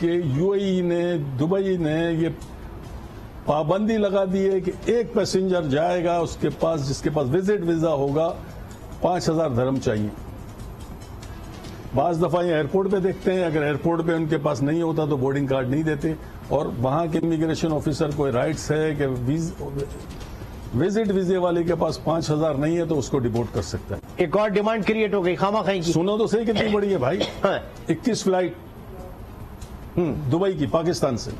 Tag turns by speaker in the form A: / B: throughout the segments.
A: کہ یو اے ای نے دبئی نے یہ پابندی لگا دی ہے کہ ایک پیسنجر جائے گا اس کے پاس جس کے پاس وزٹ ویزا ہوگا 5000 درہم چاہیے. بعض دفعہ یہ ایئرپورٹ پہ دیکھتے ہیں اگر ایئرپورٹ پہ ان کے پاس نہیں ہوتا تو بورڈنگ کارڈ نہیں دیتے, اور وہاں کے امیگریشن آفیسر کو رائٹس ہے کہ وزٹ ویزے والے کے پاس 5000 نہیں ہے تو اس کو ڈپورٹ کر سکتا ہے.
B: ایک اور ڈیمانڈ کریٹ ہو گئی خامخواہ کی.
A: سنو تو صحیح کتنی بڑی ہے بھائی. 21 فلائٹ دبئی کی پاکستان سے,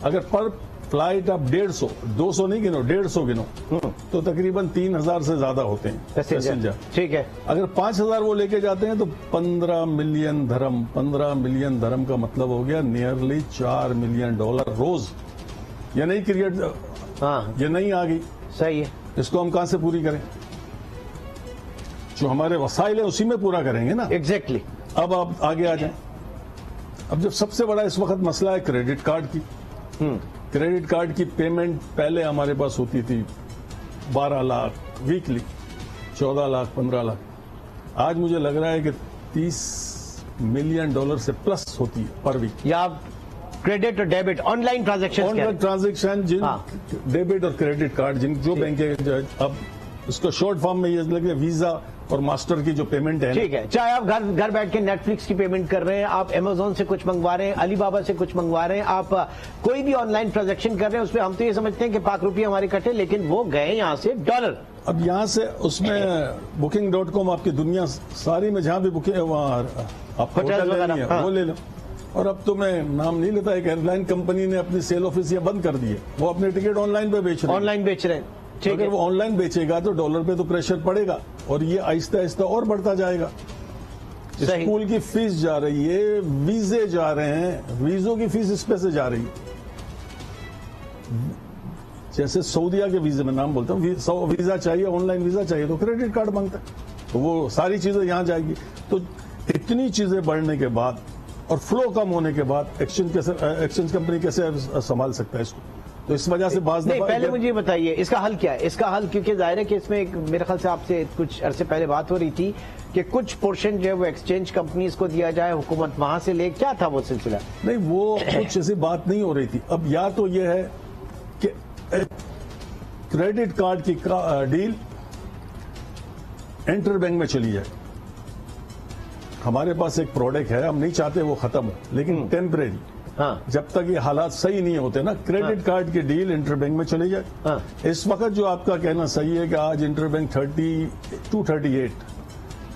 A: اگر پر فلائٹ آپ 150 200 نہیں گنو 150 گنو تو تقریباً 3000 سے زیادہ ہوتے ہیں پیسنجر.
B: ٹھیک ہے,
A: اگر 5000 وہ لے کے جاتے ہیں تو 15 ملین درہم. 15 ملین درہم کا مطلب ہو گیا نیئرلی $4 ملین روز. یہ نہیں کریٹ, یہ نہیں آ گئی.
B: صحیح ہے.
A: اس کو ہم کہاں سے پوری کریں؟ جو ہمارے وسائل ہیں اسی میں پورا کریں گے نا.
B: ایگزیکٹلی.
A: اب آپ آگے آ جائیں. اب جب سب سے بڑا اس وقت مسئلہ ہے کریڈٹ کارڈ کی. کریڈٹ کارڈ کی پیمنٹ پہلے ہمارے پاس ہوتی تھی 12 لاکھ ویکلی, 14 لاکھ 15 لاکھ. آج مجھے لگ رہا ہے کہ $30 ملین سے پلس ہوتی ہے پر ویک.
B: یا کریڈٹ اور ڈیبٹ آن لائن
A: ٹرانزیکشن جن ڈیبٹ اور کریڈٹ کارڈ جن جو بینک کے, اب اس کو شارٹ فارم میں یہ لگے ویزا اور ماسٹر کی جو پیمنٹ ہے.
B: ٹھیک ہے, چاہے آپ گھر بیٹھ کے نیٹ فلکس کی پیمنٹ کر رہے ہیں, آپ امیزون سے کچھ منگوا رہے ہیں, علی بابا سے کچھ منگوا رہے ہیں, آپ کوئی بھی آن لائن ٹرانزیکشن کر رہے ہیں, اس پہ ہم تو یہ سمجھتے ہیں کہ پاک روپیے ہمارے کٹے, لیکن وہ گئے یہاں سے ڈالر.
A: اب یہاں سے اس میں booking.com آپ کی دنیا ساری میں جہاں بھی بکنگ وہاں آپ وہ لے لو. اور اب تو میں نام نہیں لیتا, ایک ایئر لائن کمپنی نے اپنی سیل آفس بند کر دیے, وہ اپنے ٹکٹ آن لائن پہ بیچ رہے ہیں. اگر وہ آن لائن بیچے گا تو ڈالر پہ تو پریشر پڑے گا اور یہ آہستہ آہستہ اور بڑھتا جائے گا. اسکول کی فیس جا رہی ہے, ویزے جا رہے ہیں, ویزوں کی فیس اس پہ سے جا رہی ہے. جیسے سعودیہ کے ویزے میں نام بولتا ہوں, ویزا چاہیے, آن لائن ویزا چاہیے تو کریڈٹ کارڈ مانگتا ہے, تو وہ ساری چیزیں یہاں جائے گی. تو اتنی چیزیں بڑھنے کے بعد اور فلو کم ہونے کے بعد ایکسچینج کمپنی کیسے سنبھال سکتا ہے اس کو؟ تو اس وجہ سے بعض
B: نہیں, پہلے مجھے یہ بتائیے اس کا حل کیا ہے. اس کا حل کیونکہ ظاہر ہے کہ اس میں میرے خیال سے آپ سے کچھ عرصے پہلے بات ہو رہی تھی کہ کچھ پورشن جو ہے وہ ایکسچینج کمپنیز کو دیا جائے, حکومت وہاں سے لے, کیا تھا وہ سلسلہ؟
A: نہیں, وہ کچھ ایسی بات نہیں ہو رہی تھی. اب یا تو یہ ہے کہ کریڈٹ کارڈ کی ڈیل انٹر بینک میں چلی جائے. ہمارے پاس ایک پروڈکٹ ہے, ہم نہیں چاہتے وہ ختم ہو, لیکن ٹیمپریری, جب تک یہ حالات صحیح نہیں ہوتے نا, کریڈٹ کارڈ کی ڈیل انٹر بینک میں چلی جائے. اس وقت جو آپ کا کہنا صحیح ہے کہ آج انٹر بینک 238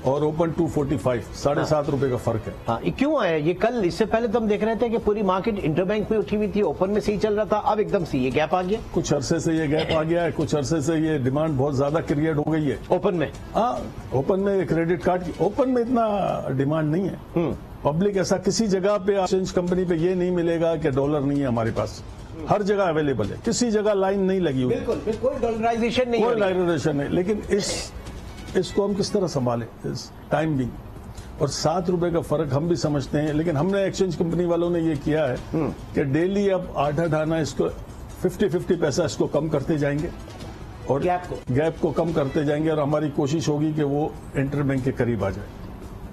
A: اور اوپن 245, $7.5 کا فرق ہے.
B: یہ کیوں آیا یہ؟ کل اس سے پہلے تو ہم دیکھ رہے تھے کہ پوری مارکیٹ انٹر بینک میں اٹھی ہوئی تھی, اوپن میں صحیح چل رہا تھا, اب ایک دم سے یہ گیپ آ گیا.
A: کچھ عرصے سے یہ گیپ آ گیا ہے, کچھ عرصے سے یہ ڈیمانڈ بہت زیادہ کریٹ ہو گئی ہے
B: اوپن میں.
A: اوپن میں کریڈٹ کارڈ کی اوپن میں اتنا ڈیمانڈ نہیں ہے. پبلک ایسا کسی جگہ پہ ایکسچینج کمپنی پہ یہ نہیں ملے گا کہ ڈالر نہیں ہے ہمارے پاس, ہر جگہ اویلیبل ہے, کسی جگہ لائن نہیں لگی ہوئی,
B: بالکل کوئی ڈالرائزیشن نہیں,
A: کوئی ڈالرائزیشن نہیں. لیکن اس کو ہم کس طرح سنبھالیں ٹائم بھی, اور $7 کا فرق ہم بھی سمجھتے ہیں. لیکن ہم نے ایکسچینج کمپنی والوں نے یہ کیا ہے کہ ڈیلی اب 8 آنا اس کو 50 پیسہ اس کو کم کرتے جائیں گے اور گیپ کو کم کرتے جائیں گے, اور ہماری کوشش ہوگی کہ وہ انٹر بینک کے قریب آ جائے.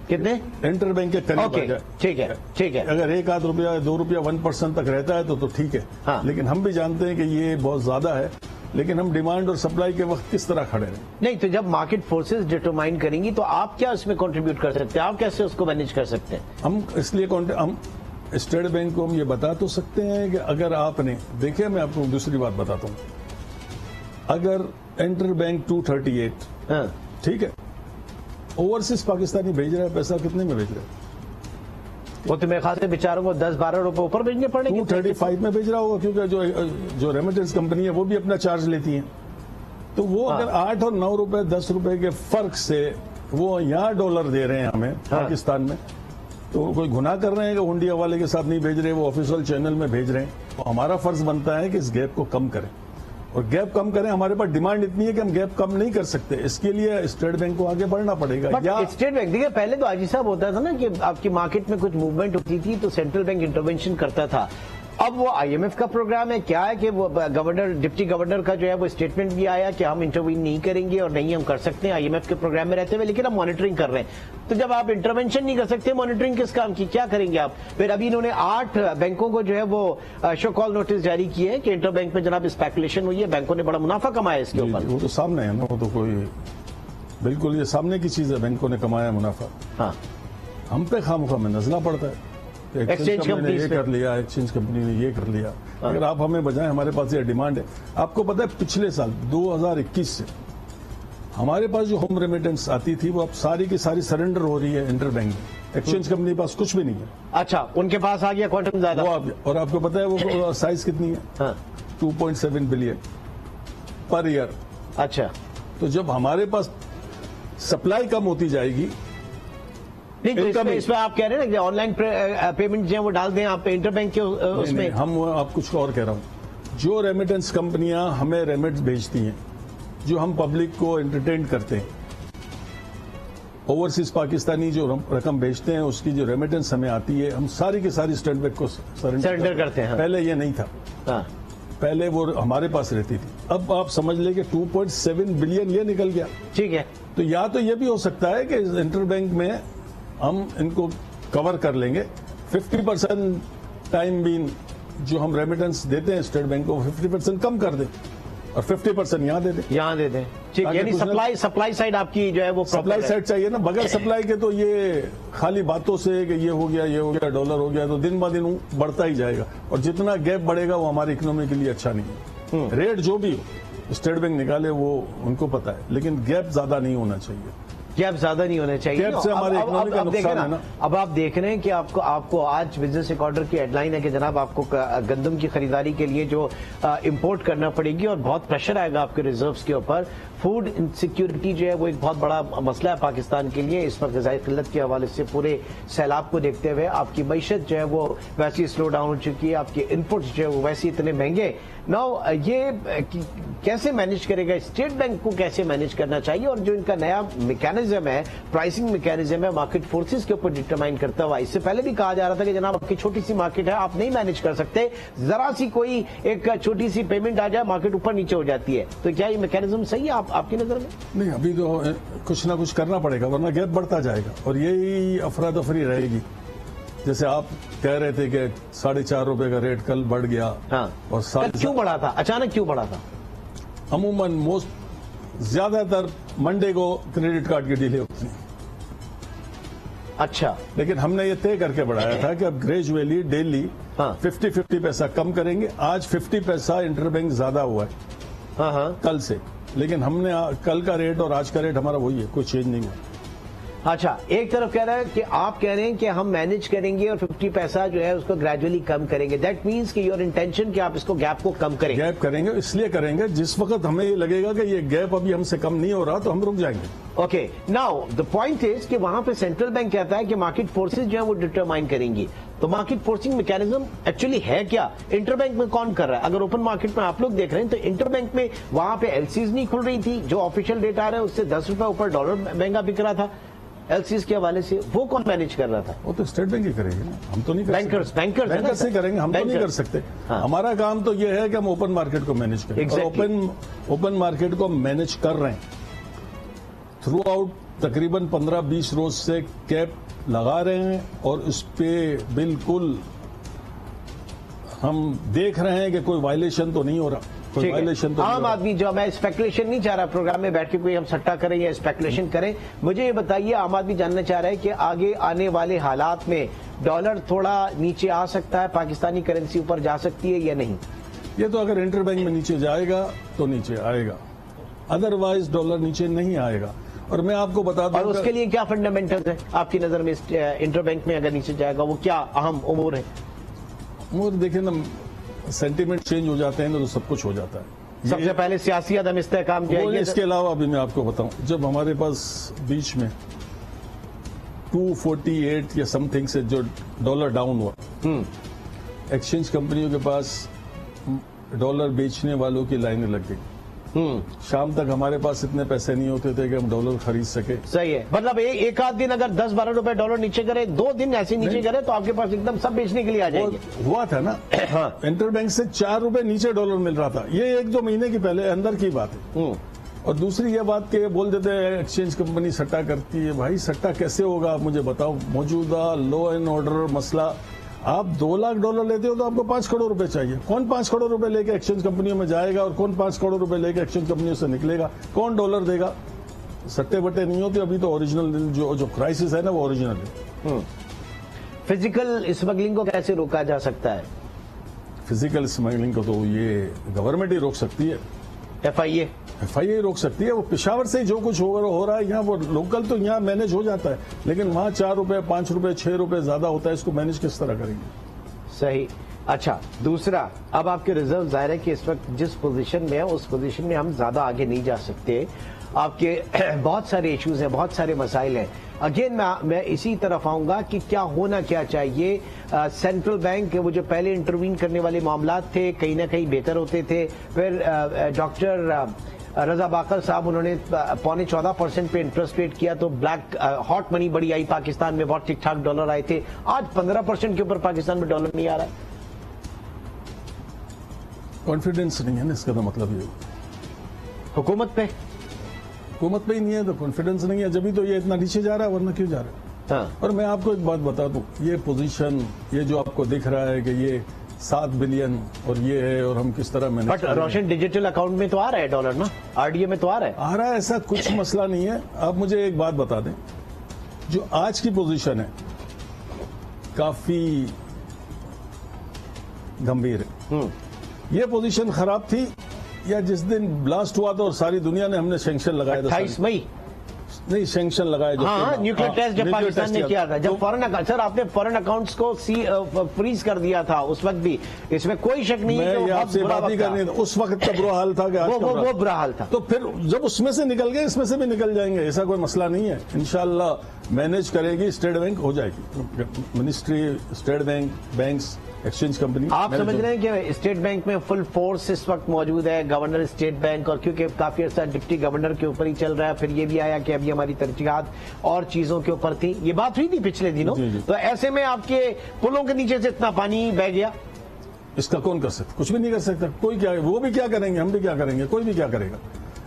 B: کتنے؟
A: انٹر بینک کے قریب آ جائے.
B: ٹھیک ہے.
A: اگر $1-2 $2 1% تک رہتا ہے تو ٹھیک ہے, لیکن ہم بھی جانتے ہیں کہ یہ بہت زیادہ ہے. لیکن ہم ڈیمانڈ اور سپلائی کے وقت کس طرح کھڑے رہیں؟
B: نہیں, تو جب مارکیٹ فورسز ڈیٹرمائن کریں گی تو آپ کیا اس میں کنٹریبیوٹ کر سکتے ہیں, آپ کیسے اس کو مینیج کر سکتے ہیں؟
A: ہم اس لیے ہم اسٹیٹ بینک کو ہم یہ بتا تو سکتے ہیں کہ اگر آپ نے دیکھیں, میں آپ کو دوسری بات بتاتا ہوں, اگر انٹر بینک 238 ٹھیک ہے, اوورسیز پاکستانی بھیج رہا ہے پیسہ, کتنے میں بھیج رہا ہے؟
B: وہ تو میرے خیال سے بیچاروں کو $10-12 اوپر بھیجنے پڑیں گے.
A: 235 میں بھیج رہا ہوگا, کیونکہ جو ریمیٹنس کمپنی ہے وہ بھی اپنا چارج لیتی ہیں. تو وہ اگر $8 اور $9 $10 کے فرق سے وہ یہاں ڈالر دے رہے ہیں ہمیں پاکستان میں, تو کوئی گناہ کر رہے ہیں کہ ہنڈی حوالے کے ساتھ نہیں بھیج رہے, وہ آفیشیل چینل میں بھیج رہے ہیں. تو ہمارا فرض بنتا ہے کہ اس گیپ کو کم کریں, اور گیپ کم کریں. ہمارے پاس ڈیمانڈ اتنی ہے کہ ہم گیپ کم نہیں کر سکتے, اس کے لیے اسٹیٹ بینک کو آگے بڑھنا پڑے گا.
B: یا اسٹیٹ بینک دیکھیے, پہلے تو حاجی صاحب ہوتا تھا نا کہ آپ کی مارکیٹ میں کچھ موومنٹ ہوتی تھی تو سینٹرل بینک انٹروینشن کرتا تھا. اب وہ آئی ایم ایف کا پروگرام ہے کیا ہے کہ وہ گورنر ڈپٹی گورنر کا جو ہے وہ اسٹیٹمنٹ بھی آیا کہ ہم انٹروین نہیں کریں گے اور نہیں ہم کر سکتے ہیں آئی ایم ایف کے پروگرام میں رہتے ہوئے، لیکن ہم مانیٹرنگ کر رہے ہیں. تو جب آپ انٹروینشن نہیں کر سکتے مانیٹرنگ کس کام کی، کیا کریں گے آپ؟ پھر ابھی انہوں نے 8 بینکوں کو جو ہے وہ شو کال نوٹس جاری کیے ہیں کہ انٹر بینک میں جناب اسپیکولیشن ہوئی ہے، بینکوں نے بڑا منافع کمایا اس کے اوپر.
A: وہ تو سامنے ہے نا، وہ تو کوئی بالکل یہ سامنے کی چیز ہے، بینکوں نے کمایا منافع.
B: ہاں،
A: ہم پہ خواہ میں نزلہ پڑتا ہے، ایکسچینج کمپنی نے یہ کر لیا، ایکسچینج کمپنی نے یہ کر لیا. اگر آپ ہمیں بجائیں، ہمارے پاس یہ ڈیمانڈ ہے. آپ کو پتا ہے پچھلے سال 2021 سے ہمارے پاس جو ہوم ریمیٹنس آتی تھی وہ اب ساری کی ساری سرنڈر ہو رہی ہے انٹر بینک میں. ایکسچینج کمپنی کے پاس کچھ بھی نہیں ہے.
B: اچھا، ان کے پاس آ گیا کوانٹم زیادہ.
A: اور آپ کو پتا ہے وہ سائز کتنی ہے؟ 2.7 بلین پر ایئر.
B: اچھا،
A: تو جب ہمارے پاس سپلائی کم ہوتی جائے گی،
B: اس میں آپ کہہ رہے ہیں نا کہ آن لائن پیمنٹ جو ہے وہ ڈال دیں آپ انٹر بینک کے اس میں.
A: ہم آپ کچھ اور کہہ رہا ہوں، جو ریمیٹنس کمپنیاں ہمیں ریمیٹس بھیجتی ہیں، جو ہم پبلک کو انٹرٹین کرتے ہیں، اوورسیز پاکستانی جو رقم بھیجتے ہیں اس کی جو ریمیٹنس ہمیں آتی ہے، ہم ساری کی ساری اسٹیٹ بینک کو
B: سرنڈر کرتے ہیں.
A: پہلے یہ نہیں تھا، پہلے وہ ہمارے پاس رہتی تھی. اب آپ سمجھ لیں کہ 2.7 بلین یہ نکل گیا.
B: ٹھیک ہے،
A: تو یا تو یہ بھی ہو سکتا ہے کہ انٹر بینک میں ہم ان کو کور کر لیں گے. 50% ٹائم بھی جو ہم ریمیٹنس دیتے ہیں اسٹیٹ بینک کو 50% کم کر دیں اور 50% یہاں دے دیں. ٹھیک، یعنی سپلائی سائڈ آپ کی جو ہے وہ سپلائی سائڈ چاہیے نا. بغیر سپلائی کے تو یہ خالی باتوں سے کہ یہ ہو گیا ڈالر ہو گیا، تو دن بہ دن بڑھتا ہی جائے گا. اور جتنا گیپ بڑھے گا وہ ہماری اکنومی کے لیے اچھا نہیں ہے. ریٹ جو بھی ہو اسٹیٹ بینک نکالے وہ ان کو پتا ہے، لیکن گیپ زیادہ نہیں ہونا چاہیے.
B: گیپ زیادہ نہیں ہونا چاہیے.
A: گیپ سے ہمارے اکنومی کا نقصان ہے نا.
B: اب آپ دیکھ رہے ہیں کہ آپ کو آج بزنس ریکارڈر کی ہیڈ لائن ہے کہ جناب آپ کو گندم کی خریداری کے لیے جو امپورٹ کرنا پڑے گی اور بہت پریشر آئے گا آپ کے ریزروز کے اوپر. فوڈ انسیکیورٹی جو ہے وہ ایک بہت بڑا مسئلہ ہے پاکستان کے لیے. اس وقت غذائی قلت کے حوالے سے پورے سیلاب کو دیکھتے ہوئے آپ کی معیشت جو ہے وہ ویسی سلو ڈاؤن ہو چکی ہے، آپ کے انپٹس جو ہے وہ ویسے اتنے مہنگے. ناؤ یہ کیسے مینج کرے گا اسٹیٹ بینک کو، کیسے مینج کرنا چاہیے؟ اور جو ان کا نیا میکینزم ہے، پرائسنگ میکینزم ہے، مارکیٹ فورسز کے اوپر ڈٹرمائن کرتا ہوا. اس سے پہلے بھی کہا جا رہا تھا کہ جناب آپ کی چھوٹی سی مارکیٹ ہے، آپ نہیں مینج کر سکتے، ذرا سی کوئی ایک چھوٹی سی پیمنٹ آ جائے مارکیٹ اوپر نیچے ہو جاتی ہے. تو کیا یہ میکینزم صحیح ہے آپ کی نظر میں؟
A: نہیں، ابھی تو کچھ نہ کچھ کرنا پڑے گا ورنہ گیپ بڑھتا جائے گا اور یہی افراتفری رہے گی. جیسے آپ کہہ رہے تھے کہ 4.5 روپے کا ریٹ کل بڑھ گیا.
B: ہاں،
A: اور
B: کیوں بڑھا تھا؟ اچانک کیوں بڑھا تھا؟
A: عموماً زیادہ تر منڈے کو کریڈٹ کارڈ کی ڈیلے ہوتی ہیں.
B: اچھا،
A: لیکن ہم نے یہ طے کر کے بڑھایا تھا کہ اب گریجولی ڈیلی 50 پیسہ کم کریں گے. آج 50 پیسہ انٹر بینک زیادہ ہوا ہے کل سے، لیکن ہم نے کل کا ریٹ اور آج کا ریٹ ہمارا وہی ہے، کوئی چینج نہیں ہوا.
B: اچھا، ایک طرف کہہ رہا ہے کہ آپ کہہ رہے ہیں کہ ہم مینج کریں گے اور 50 پیسہ جو ہے اس کو گریجولی کم کریں گے. دیٹ مینس کہ یور انٹینشن کہ آپ اس کو گیپ کو کم کریں گے.
A: گیپ کریں گے، اس لیے کریں گے جس وقت ہمیں یہ لگے گا کہ یہ گیپ ابھی ہم سے کم نہیں ہو رہا تو ہم رک جائیں گے.
B: Okay, now the point is کہ وہاں پہ سینٹرل بینک کہتا ہے کہ مارکیٹ فورسز جو ہے وہ ڈٹرمائن کریں گی. تو مارکیٹ فورسنگ میکینزم ایکچولی ہے کیا؟ انٹر بینک میں کون کر رہا ہے؟ اگر اوپن مارکیٹ میں آپ لوگ دیکھ رہے ہیں تو انٹر بینک میں وہاں پہ ایل سیز نہیں کھل رہی تھی، جو آفیشیل ڈیٹ آ رہا ہے اس سے 10 روپے اوپر ڈالر مہنگا بک رہا تھا ایل سیز کے حوالے سے. وہ کون مینج کر رہا تھا؟
A: وہ تو اسٹیٹ بینک ہی کرے گی نا، ہم تو نہیں
B: بینکرز
A: ہی کریں گے. ہم تو نہیں کر سکتے. ہمارا کام تو یہ ہے کہ ہم اوپن مارکیٹ کو مینج کریں. اوپن مارکیٹ کو مینج کر رہے ہیں تھرو آؤٹ. تقریباً 15-20 روز سے کیپ لگا رہے ہیں اور اس پہ بالکل ہم دیکھ رہے ہیں کہ کوئی وائلیشن تو نہیں ہو رہا.
B: عام آدمی جو، میں اسپیکولیشن نہیں چاہ رہا پروگرام میں بیٹھ کے کوئی ہم سٹا کریں یا اسپیکولیشن کریں. مجھے یہ بتائیے، عام آدمی جاننا چاہ رہا ہے کہ آگے آنے والے حالات میں ڈالر تھوڑا نیچے آ سکتا ہے، پاکستانی کرنسی اوپر جا سکتی ہے یا نہیں؟
A: یہ تو اگر انٹر بینک میں نیچے جائے گا تو نیچے آئے گا، ادروائز ڈالر نیچے نہیں آئے گا. اور میں آپ کو بتا دوں،
B: اور اس کے لیے کیا فنڈامنٹلز ہیں آپ کی نظر میں انٹر بینک میں اگر نیچے جائے گا؟ وہ کیا اہم امور ہیں؟
A: امور دیکھیں نا، سینٹیمنٹ چینج ہو جاتے ہیں تو سب کچھ ہو جاتا ہے.
B: سب سے پہلے سیاسی عدم استحکام جو ہے.
A: اس کے علاوہ ابھی میں آپ کو بتاؤں، جب ہمارے پاس بیچ میں 248 یا سم تھنگ سے جو ڈالر ڈاؤن ہوا، ایکسچینج کمپنیوں کے پاس ڈالر بیچنے والوں کی لائنیں لگ گئی. شام تک ہمارے پاس اتنے پیسے نہیں ہوتے تھے کہ ہم ڈالر خرید سکے.
B: صحیح ہے. مطلب ایک آدھ دن اگر 10-12 روپے ڈالر نیچے کرے, 2 دن ایسے نیچے کرے تو آپ کے پاس ایک دم سب بیچنے کے لیے آ جائے گی.
A: ہوا تھا نا, انٹر بینک سے 4 روپے نیچے ڈالر مل رہا تھا. یہ 1-2 مہینے کی پہلے اندر کی بات ہے. اور دوسری یہ بات کہ بول دیتے ہیں ایکسچینج کمپنی سٹا کرتی ہے. بھائی سٹا کیسے ہوگا آپ مجھے بتاؤ. موجودہ لا اینڈ آرڈر مسئلہ, آپ 2 لاکھ ڈالر لیتے ہو تو آپ کو 5 کروڑ روپے چاہیے. کون 5 کروڑ روپے لے کے ایکسچینج کمپنیوں میں جائے گا اور کون 5 کروڑ روپے لے کے ایکسچینج کمپنیوں سے نکلے گا؟ کون ڈالر دے گا؟ سٹے بٹے نہیں ہوتے. ابھی تو اوریجنل جو کرائسس ہے نا وہ اوریجنل ہے.
B: فزیکل اسمگلنگ کو کیسے روکا جا سکتا ہے؟
A: فزیکل اسمگلنگ کو تو یہ گورنمنٹ ہی روک سکتی ہے.
B: ایف آئی اے
A: روک سکتی ہے. وہ پشاور سے جو کچھ ہو رہا ہے یہاں, وہ لوکل تو یہاں مینج ہو جاتا ہے, لیکن وہاں 4 روپے 5 روپے 6 روپے زیادہ ہوتا ہے. اس کو مینج کس طرح کریں گے؟
B: صحیح. اچھا, دوسرا, اب آپ کے ریزرو ظاہر ہے کہ اس وقت جس پوزیشن میں ہے اس پوزیشن میں ہم زیادہ آگے نہیں جا سکتے. آپ کے بہت سارے ایشوز ہیں, بہت سارے مسائل ہیں. اگین میں اسی طرف آؤں گا کہ کیا ہونا کیا چاہیے. سینٹرل بینک وہ جو پہلے انٹروین کرنے والے معاملات تھے کہیں نہ کہیں بہتر ہوتے تھے. پھر ڈاکٹر رضا باقر صاحب انہوں نے 14.25% پہ انٹرسٹ ریٹ کیا تو بلیک ہاٹ منی بڑی آئی پاکستان میں, بہت ٹھیک ٹھاک ڈالر آئے تھے. آج 15% کے اوپر پاکستان میں ڈالر نہیں آ رہا ہے.
A: کانفیڈینس نہیں ہے نا, اس کا تو مطلب یہ
B: حکومت پہ
A: ہی نہیں ہے تو کانفیڈینس نہیں ہے. جبھی تو یہ اتنا نیچے جا رہا ہے, ورنہ کیوں جا رہا ہے؟ اور میں آپ کو ایک بات بتا دوں, یہ پوزیشن یہ جو آپ کو دکھ رہا ہے کہ یہ 7 بلین اور یہ ہے اور ہم کس طرح میں,
B: بٹ روشن ڈیجیٹل اکاؤنٹ میں تو آ رہا ہے ڈالر نا, آر ڈی اے میں تو آ رہا ہے.
A: ایسا کچھ مسئلہ نہیں ہے. آپ مجھے ایک بات بتا دیں, جو آج کی پوزیشن ہے کافی گمبھیر ہے. یہ پوزیشن خراب تھی یا جس دن بلاسٹ ہوا تھا اور ساری دنیا نے ہم نے سینکشن لگائے تھے
B: 28 مئی
A: نہیں سینکشن لگائے جو
B: نیوکلیر ٹیسٹ جب پاکستان نے کیا تھا, جب فورن سر آپ نے فورن اکاؤنٹس کو فریز کر دیا تھا اس وقت بھی, اس میں کوئی شک نہیں ہے.
A: آپ سے بات ہی کرنی, اس وقت کا برا حال تھا کہ
B: وہ برا حال تھا.
A: تو پھر جب اس میں سے نکل گئے اس میں سے بھی نکل جائیں گے, ایسا کوئی مسئلہ نہیں ہے. انشاءاللہ مینج کرے گی اسٹیٹ بینک, ہو جائے گی ministry, state bank, banks, exchange company.
B: آپ سمجھ رہے ہیں کہ اسٹیٹ بینک میں فل فورس اس وقت موجود ہے, گورنر اسٹیٹ بینک, اور کیونکہ کافی عرصہ ڈپٹی گورنر کے اوپر ہی چل رہا ہے. پھر یہ بھی آیا کہ ابھی ہماری ترجیحات اور چیزوں کے اوپر تھی, یہ بات ہوئی تھی پچھلے دنوں. تو ایسے میں آپ کے پلوں کے نیچے سے اتنا پانی بہ گیا,
A: اس کا کون کر سکتا؟ کچھ بھی نہیں کر سکتا کوئی. کیا وہ بھی کیا کریں گے, ہم بھی کیا کریں گے, کوئی بھی کیا کرے گا.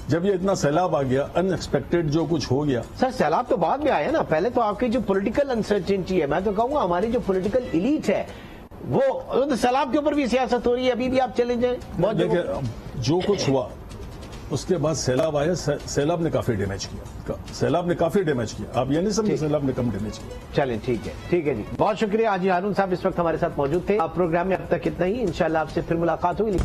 A: جب یہ اتنا سیلاب آ گیا, ان ایکسپیکٹڈ جو کچھ ہو گیا.
B: سر سیلاب تو بعد میں آیا نا, پہلے تو آپ کی جو پولیٹیکل انسرٹنٹی ہے, میں تو کہوں گا ہماری جو پولیٹیکل ایلیٹ ہے وہ سیلاب کے اوپر بھی سیاست ہو رہی ہے. ابھی بھی آپ چلے جائیں, بہت
A: دیکھیں جو کچھ ہوا اس کے بعد سیلاب آیا, سیلاب نے کافی ڈیمیج کیا, سیلاب نے کافی ڈیمیج کیا. آپ یہ نہیں سمجھے سیلاب نے کم ڈیمیج کیا.
B: چلیں ٹھیک ہے جی, بہت شکریہ. حاجی ہارون صاحب اس وقت ہمارے ساتھ موجود تھے. آپ پروگرام میں اب تک اتنا ہی, انشاءاللہ آپ سے پھر ملاقات ہوگی.